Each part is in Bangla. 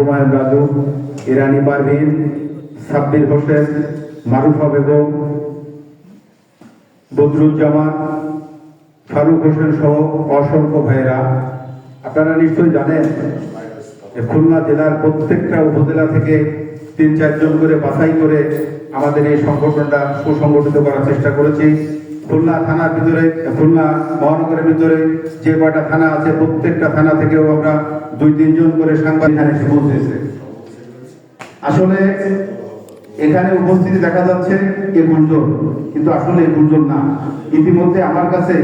হুমায়ুন রাজু, ইরানি পারভিন, সাব্বির হোসেন, মারুফা বেগম, বদরুজ্জামান, ফারুক হোসেন সহ অসংখ্য ভাইয়েরা, আপনারা নিশ্চয়ই জানেন যে খুলনা জেলার প্রত্যেকটা উপজেলা থেকে ৩-৪ জন করে বাছাই করে আমাদের এই সংগঠনটা সুসংগঠিত করার চেষ্টা করেছি। খুলনা থানার ভিতরে, খুলনা মহানগরের ভিতরে যে কয়টা থানা আছে প্রত্যেকটা থানা থেকেও আমরা 2-3 জন করে সাংবাদিক এখানে এসে পৌঁছেছে। আসলে এখানে উপস্থিতি দেখা যাচ্ছে 21 জন, কিন্তু আসলে 21 জন না। ইতিমধ্যে আমার কাছে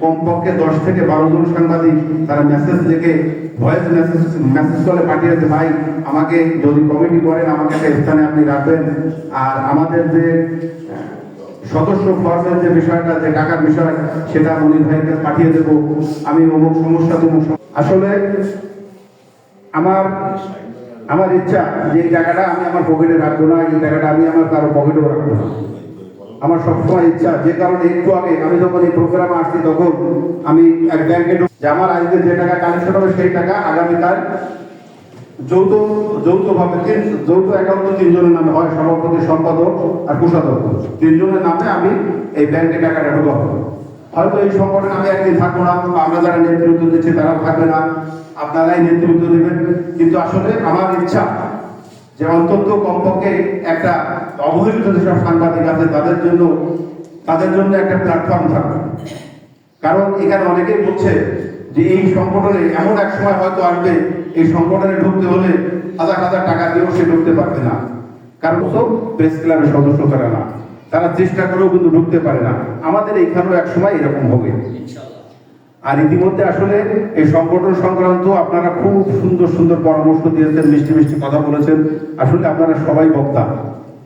কমপক্ষে 10 থেকে 12 জন সাংবাদিক তারা মেসেজ লিখে ভয়েস মেসেজ করে পাঠিয়েছে, ভাই আমাকে যদি কমিটি করেন আমাকে একটা স্থানে আপনি রাখবেন, আর আমাদের যে সদস্য ফর্মের যে বিষয়টা, যে টাকার বিষয়, সেটা মনির ভাইকে পাঠিয়ে দেবো, আমি অমুক সমস্যা তমুক। আসলে আমার ইচ্ছা যে এই টাকাটা আমি আমার পকেটে রাখবো না, এই টাকাটা আমি আমার কারো পকেটেও রাখবো না। আমার সবসময় ইচ্ছা, যে কারণে একটু আগে আমি যখন এই প্রোগ্রামে আসছি তখন আমি এক ব্যাংকে যে আমার আজকে যে টাকা কালেকশন হবে সেই টাকা আগামীকাল যৌথভাবে যৌথ অ্যাকাউন্টে 3 জনের নামে হয়, সভাপতি, সম্পাদক আর কোষাধ্যক্ষ 3 জনের নামে আমি এই ব্যাংকে টাকাটা ঢোকাবো। হয়তো এই সংগঠনে আমি একদিন থাকবো না, আমরা যারা নেতৃত্ব দিচ্ছি তারাও থাকবে না, আপনারাই নেতৃত্ব দেবেন, কিন্তু আসলে আমার ইচ্ছা যে অন্তত কমপক্ষে একটা অবহেলিত যেসব সাংবাদিক আছে তাদের জন্য একটা প্ল্যাটফর্ম থাকবে। কারণ এখানে অনেকেই বলছে যে এই সংগঠনে এমন এক সময় হয়তো আসবে, এই সংগঠনে ঢুকতে হলে হাজার হাজার টাকা দিয়েও সে ঢুকতে পারবে না, কারণ সব প্রেস ক্লাবের সদস্য তারা না, তারা চেষ্টা করেও কিন্তু ঢুকতে পারে না। আমাদের এইখানেও এক সময় এরকম হবে। আর ইতিমধ্যে আসলে এই সংগঠন সংক্রান্ত আপনারা খুব সুন্দর সুন্দর পরামর্শ দিয়েছেন, মিষ্টি মিষ্টি কথা বলেছেন। আসলে আপনারা সবাই বক্তা,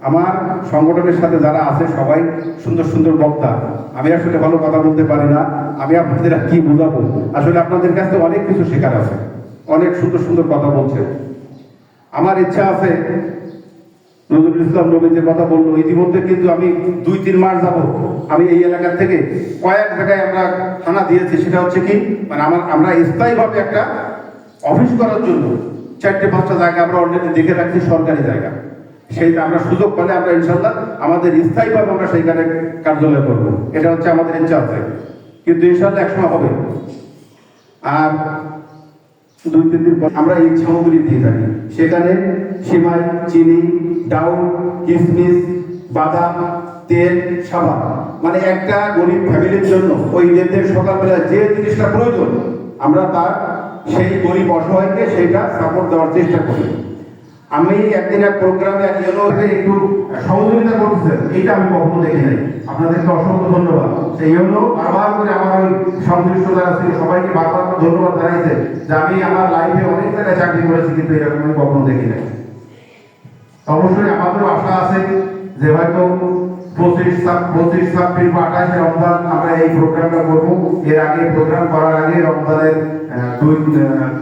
আমার সংগঠনের সাথে যারা আছে সবাই সুন্দর সুন্দর বক্তা। আমি আসলে ভালো কথা বলতে পারি না, আমি আপনাদের কি বোঝাবো। আসলে আপনাদের কাছে অনেক কিছু শেখার আছে, অনেক সুন্দর সুন্দর কথা বলছেন। আমার ইচ্ছা আছে, নজরুল ইসলাম নবী যে কথা বললো, ইতিমধ্যে কিন্তু আমি 2-3 মাস যাবো আমি এই এলাকা থেকে কয়েক জায়গায় আমরা থানা দিয়েছি। সেটা হচ্ছে কি, মানে আমরা স্থায়ীভাবে একটা অফিস করার জন্য 4-5টা জায়গা আমরা অলরেডি দেখে রাখছি, সরকারি জায়গা। সেইটা আমরা সুযোগ পেলে আমরা ইনশাল্লাহ আমাদের স্থায়ীভাবে আমরা সেইখানে কার্যালয় করবো, এটা হচ্ছে আমাদের ইচ্ছা আছে, কিন্তু ইনশাল্লাহ একসময় হবে। আর 2-3 দিন পর আমরা এই সামগ্রী দিয়ে থাকি, সেখানে সিমাই, চিনি, ডাউল, কিশমিশ, বাদাম, তেল, সাবান, মানে একটা গরিব ফ্যামিলির জন্য ওই ঈদের সকালবেলা যে জিনিসটা প্রয়োজন আমরা তার সেই গরিব অসহায়কে সেইটা সাপোর্ট দেওয়ার চেষ্টা করি। আমি একদিন এক প্রোগ্রামে একটু সহযোগিতা করতেছেন, এইটা আমি কখনো দেখি নাই। আপনাদেরকে অসংখ্য ধন্যবাদ। সেই জন্য বারবার করে আমার ওই সংশ্লিষ্ট যারা ছিল সবাইকে বারবার করে ধন্যবাদ জানাইছে যে আমি আমার লাইফে অনেক জায়গায় চাকরি করেছি, কিন্তু এরকম আমি কখনো দেখি নাই। অবশ্যই আমাদের আশা আছে যে হয়তো 25, 26, 27 বা 28 রমজান আমরা এই প্রোগ্রামটা করবো। এর আগে প্রোগ্রাম করার আগে রমজানের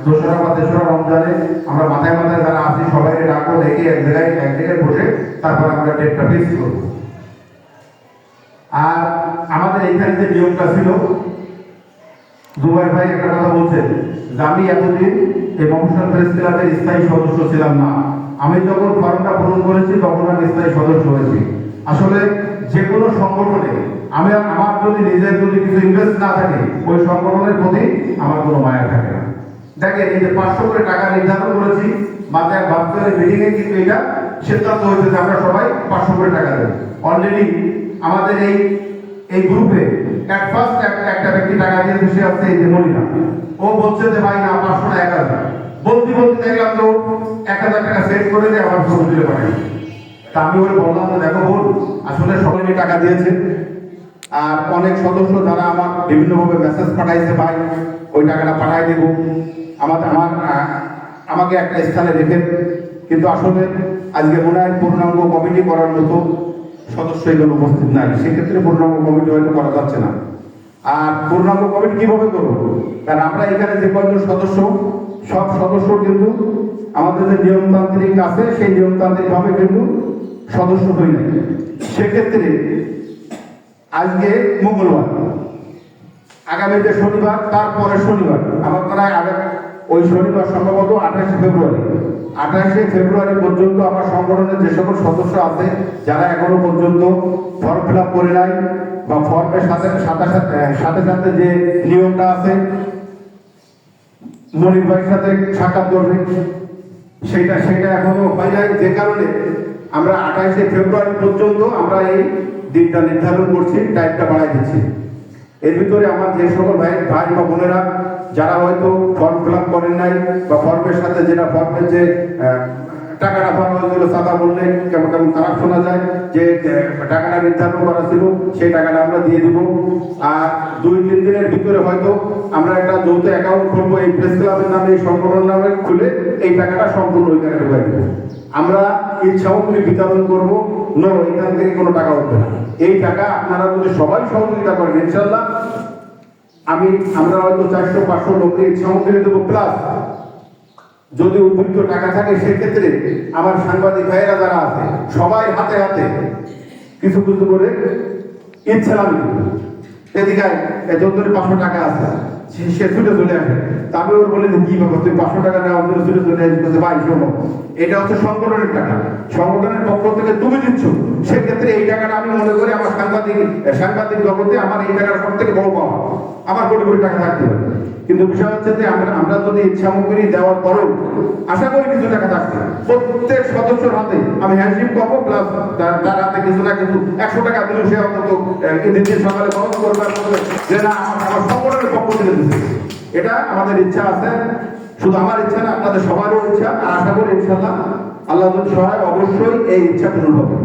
2রা বা 3রা রমজানে আমরা মাথায় মাথায় যারা আছি সবাইকে ডাকবো, ডেকে এক জায়গায় বসে তারপর আমরা ডেটটা ফিক্স করবো। আর আমাদের এইখানে যে নিয়মটা ছিল, জুবাইর ভাই একটা কথা বলছেন যে আমি এতদিন এই মফস্বল প্রেস ক্লাবের স্থায়ী সদস্য ছিলাম না। আমি যখন ফর্মটা পূরণ করেছি তখন আমি স্থায়ী সদস্য হয়েছি। আসলে যে কোনো সংগঠনে আমার যদি নিজের যদি কিছু ইনভেস্ট না থাকে, ওই সংগঠনের প্রতি আমার কোনো মায়া থাকে না। দেখেন এই যে 500 করে টাকা নির্ধারণ করেছি, মাথায় ভাবতে মিটিংয়ে কিন্তু এটা সিদ্ধান্ত হয়েছে যে আমরা সবাই 500 করে টাকা দেব। অলরেডি আমাদের এই গ্রুপে একটা ব্যক্তি টাকা দিয়েছে, সে আছে এই যে মনিরা, ও বলছে যে ভাই না 500 না 1000, বলতে দেখলাম তো 1000 টাকা সেট করে দিয়ে আমার ফোন দিতে পারে। তা আমি ওরে বললাম যে দেখো বোন, আসলে সবাই টাকা দিয়েছে, আর অনেক সদস্য যারা আমার বিভিন্নভাবে মেসেজ পাঠাইছে, ভাই ওই টাকাটা পাঠাই দেব, আমাকে একটা স্থানে রেখে। কিন্তু আসলে আজকে মনে হয় পূর্ণাঙ্গ কমিটি করার মতো সদস্য এগুলো উপস্থিত নাই, সেক্ষেত্রে পূর্ণাঙ্গ কমিটি হয়তো করা যাচ্ছে না। আর পূর্ণাঙ্গ কমিটি কিভাবে করবো, কারণ আমরা এখানে যে কয়েকজন সদস্য, সব সদস্য কিন্তু আমাদের যে নিয়মতান্ত্রিক আছে সেই নিয়মতান্ত্রিক ভাবে কিন্তু সদস্য হই নাই। সেক্ষেত্রে আজকে মঙ্গলবার, আগামী যে শনিবার, তারপরে শনিবার আমার প্রায় ওই শনিবার সম্ভবত 28শে ফেব্রুয়ারি পর্যন্ত আমার সংগঠনের যে সকল সদস্য আছে যারা এখনো পর্যন্ত ফর্ম ফিল আপ করে নাই বা ফর্মের সাথে যে নিয়মটা আছে মনির ভাইয়ের সাথে সাক্ষাৎ করবে সেটা এখনো হয় নাই, যে কারণে আমরা 28শে ফেব্রুয়ারি পর্যন্ত আমরা এই দিনটা নির্ধারণ করছি, টাইমটা বাড়াই দিচ্ছি। এর ভিতরে আমার যে সকল ভাই বা বোনেরা যারা হয়তো ফর্ম ফিল আপ করেন নাই বা ফর্মের সাথে যেটা ফর্মের যে টাকাটা ভরা হয়েছিল সাদা বললে কেমন কেমন খারাপ শোনা যায়, যে টাকাটা নির্ধারণ করা ছিল সেই টাকাটা আমরা দিয়ে দিব। আর 2-3 দিনের ভিতরে হয়তো আমরা একটা যৌথ অ্যাকাউন্ট খুলবো এই প্রেস ক্লাবের নামে, এই সংগঠন নামে খুলে এই টাকাটা সম্পূর্ণ ওইখানে ঢুকাই দেবো। আমরা এই সামগ্রী বিতরণ করবো, এখান থেকে কোনো টাকা উঠবে না। এই টাকা আপনারা যদি সবাই সহযোগিতা করেন ইনশাল্লাহ আমরা হয়তো 400-500 লোককে সামগ্রী দেবো, প্লাস যদি উপযুক্ত টাকা থাকে সেক্ষেত্রে আমার সাংবাদিক ভাইয়েরা যারা আছে সবাই হাতে হাতে কিছু কিছু করে ইচ্ছালাম এদিকে যত 500 টাকা আছে সে ছুটে চলে আসে। আমি ওর বলে কি ব্যাপার তুই 500 টাকা নেওয়ার জন্য ছুটে চলে আসবে? ভাই শোনো, এটা হচ্ছে সংগঠনের টাকা, সংগঠনের পক্ষ থেকে তুমি দিচ্ছ, সেক্ষেত্রে এই টাকাটা আমি মনে করি আমার সাংবাদিক জগতে আমার এই টাকাটা সব থেকে বড় পাওয়া, আমার কোটি কোটি টাকা থাকতে পারে। কিন্তু বিষয় হচ্ছে যে আমরা যদি সামগ্রী দেওয়ার পরেও আশা করি কিছু টাকা থাকবে প্রত্যেক সদস্যর হাতে, আমি হ্যান্ডশিপ করবো, প্লাস তার হাতে কিছু না কিছু 100 টাকা দিলে সে অন্তত দিন সকালে বন্ধ করবে যে না আমার সংগঠনের পক্ষ থেকে দিচ্ছে। এটা আমাদের ইচ্ছা আছে, শুধু আমার ইচ্ছা না, আপনাদের সবারও ইচ্ছা। আর আশা করি ইনশাল্লাহ আল্লাহ যদি সহায় অবশ্যই এই ইচ্ছা পূরণ হবে।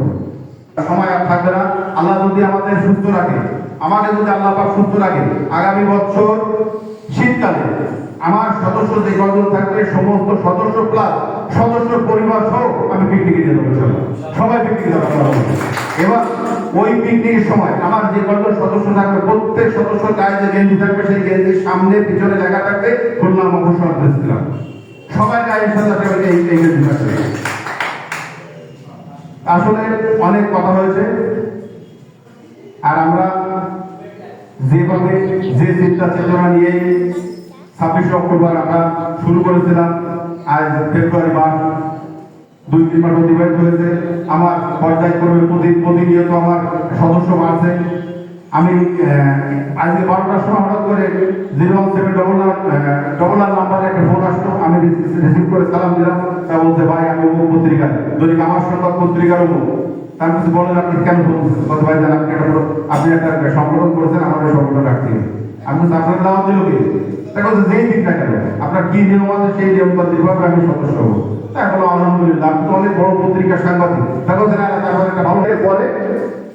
সময় আর থাকবে না, আল্লাহ যদি আমাদের সুস্থ রাখে, আমাকে যদি আল্লাহ পাক সুস্থ রাখে, আগামী বছর শীতকালে আমার সদস্য যে কজন থাকবে সমস্ত সদস্য প্লাস সদস্য পরিবার সহ আমি পিকনিকে যেতে পারবো, সবাই পিকনিকে যাবো। এবার ওই পিকনিকের সময় আমার যে কজন সদস্য থাকবে প্রত্যেক সদস্যের গায়ে যে গেঞ্জি থাকবে সেই গেঞ্জির সামনে পিছনে লেখা থাকবে খুলনা মফস্বল প্রেস ক্লাব, সবাই গায়ে ইনশাআল্লাহ এই গেঞ্জি থাকবে। আসলে অনেক কথা হয়েছে, আর আমরা যেভাবে যে চিন্তা চেতনা নিয়ে 26 অক্টোবর আমরা শুরু করেছিলাম, আজ ফেব্রুয়ারি মাস 2-3 মাস অতিবাহিত হয়েছে। আমার পর্যায়ক্রমে প্রতিনিয়ত আমার সদস্য বাড়ছে। আমি আজকে 12টার সময় হঠাৎ করে 01799 নাম্বারে একটা ফোন আসতো, আমি রিসিভ করে সালাম দিলাম। তা বলছে ভাই আমি অমুক পত্রিকা, যদি আমার সংবাদ পত্রিকার অমুক। তার কিছু বলেন আপনি কেন ফোন করছেন? কত ভাই জান আপনি একটা সংগঠন করেছেন, আমাদের সংগঠন রাখতে হবে। আমি আপনার দাওয়াত দিল কি? তাকে বলছে যেই দিন না কেন আপনার কি নিয়ম আছে সেই নিয়মতান্ত্রিকভাবে আমি সদস্য হবো। এখন আলহামদুলিল্লাহ আপনি তো অনেক বড় পত্রিকার সাংবাদিক। তাকে বলছে না তারপরে একটা ভালো পরে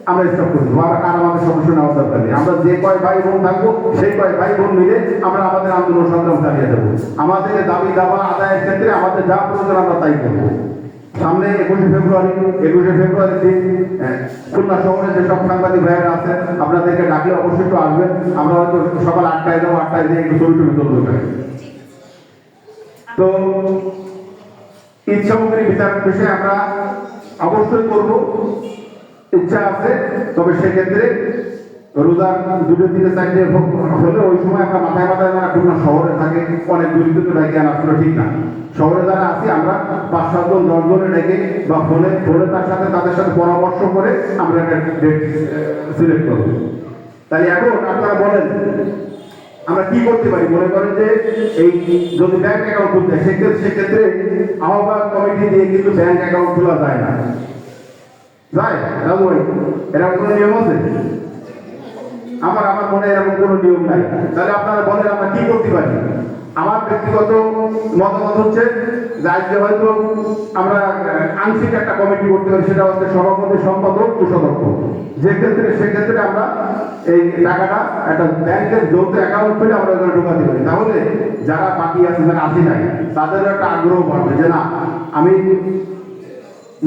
আমরা স্টপ করবো, আর আমাদের সমস্যা নেওয়ার দরকার নেই। আমরা যে কয় ভাই বোন থাকবো সেই কয় ভাই বোন মিলে আমরা আমাদের আন্দোলন সংগ্রাম চালিয়ে দেবো। আমাদের দাবি দাবা আদায়ের ক্ষেত্রে আমাদের যা প্রয়োজন আমরা তাই করবো। সামনে 21শে ফেব্রুয়ারি দিন খুলনা শহরে যেসব সাংবাদিক ভাইয়েরা আছে আপনাদেরকে ডাকলে অবশ্যই একটু আসবেন। আমরা হয়তো সকাল 8টায় যাবো, 8টায় দিয়ে একটু ছবি তুলবো। তো ইচ্ছামুখী বিচার বিষয়ে আমরা অবশ্যই করবো, ইচ্ছা আছে। তবে সেক্ষেত্রে রোজার 2-3-4 হলে ওই সময় আমরা মাথায় যারা খুলনা শহরে থাকে অনেক দূরিত ডেকে আনা আসলে ঠিক না। শহরে যারা আছি আমরা 5-7 জন 10 জনে ডেকে বা ফোনে তাদের সাথে পরামর্শ করে আমরা একটা ডেট সিলেক্ট করবো। তাই এখন আপনারা বলেন আমরা কি করতে পারি? মনে করেন যে এই যদি ব্যাংক অ্যাকাউন্ট খুলতে সেক্ষেত্রে আহ্বায়ক কমিটি দিয়ে কিন্তু ব্যাংক অ্যাকাউন্ট খোলা যায় না, যায় রাজু ভাই? এরকম কোনো নিয়ম আছে? আমার মনে এরকম কোনো নিয়ম নাই। তাহলে আপনারা বলেন আমরা কি করতে পারি? আমার ব্যক্তিগত মতামত হচ্ছে যে আজকে হয়তো আমরা আংশিক একটা কমিটি করতে পারি, সেটা হচ্ছে সভাপতি, সম্পাদক, কোষাধ্যক্ষ। সেক্ষেত্রে আমরা এই টাকাটা একটা ব্যাংকের যৌথ অ্যাকাউন্ট করে আমরা ওখানে ঢোকাতে পারি। তাহলে যারা বাকি আছে, যারা আসি নাই, তাদের একটা আগ্রহ বাড়বে যে না আমি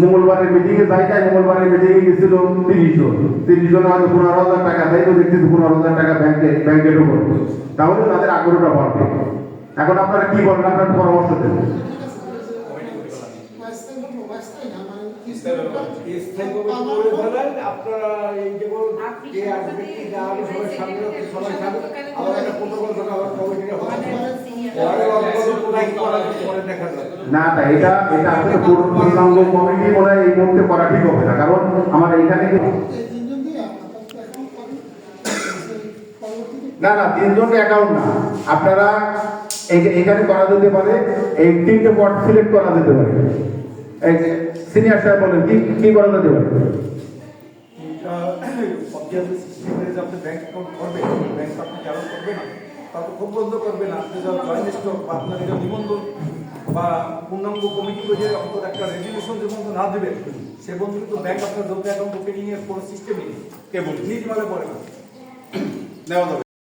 মঙ্গলবারের মিটিংয়ে যাই মঙ্গলবারের মিটিংয়ে গেছিল 30 জন হয়তো 15,000 টাকা দেয়, তো দেখতেছি 15,000 টাকা ব্যাংকে ঢুকবে, তাহলে তাদের আগ্রহটা বাড়বে। এখন আপনারা কি বলেন? আপনার পরামর্শ দেন। না না, এটা এটা আসলে পূর্ণাঙ্গ কমিটি মনে হয় এই মুহূর্তে করা ঠিক হবে না, কারণ আমার এইখানে না না 3 জনের অ্যাকাউন্ট না, আপনারা এখানে করা যেতে পারে, এই 3টে পদ সিলেক্ট করা যেতে পারে। সিনিয়র সাহেব বলেন কি কি করা যেতে পারে? আপনি ব্যাংক অ্যাকাউন্ট করবেন, ব্যাংক আপনি চালু করবে না, তারপর খুব বন্ধ করবে না, আপনি যখন জয়েন্ট স্টক বা আপনার এটা নিবন্ধন বা পূর্ণাঙ্গ কমিটি করে অন্তত একটা রেজুলেশন যে বন্ধু না দেবেন, সে বন্ধু কিন্তু ব্যাংক আপনার যৌথ অ্যাকাউন্ট ওপেনিং এর কোনো সিস্টেমই নেই, কেবল নিজ মালে পড়ে না নেওয়া যাবে।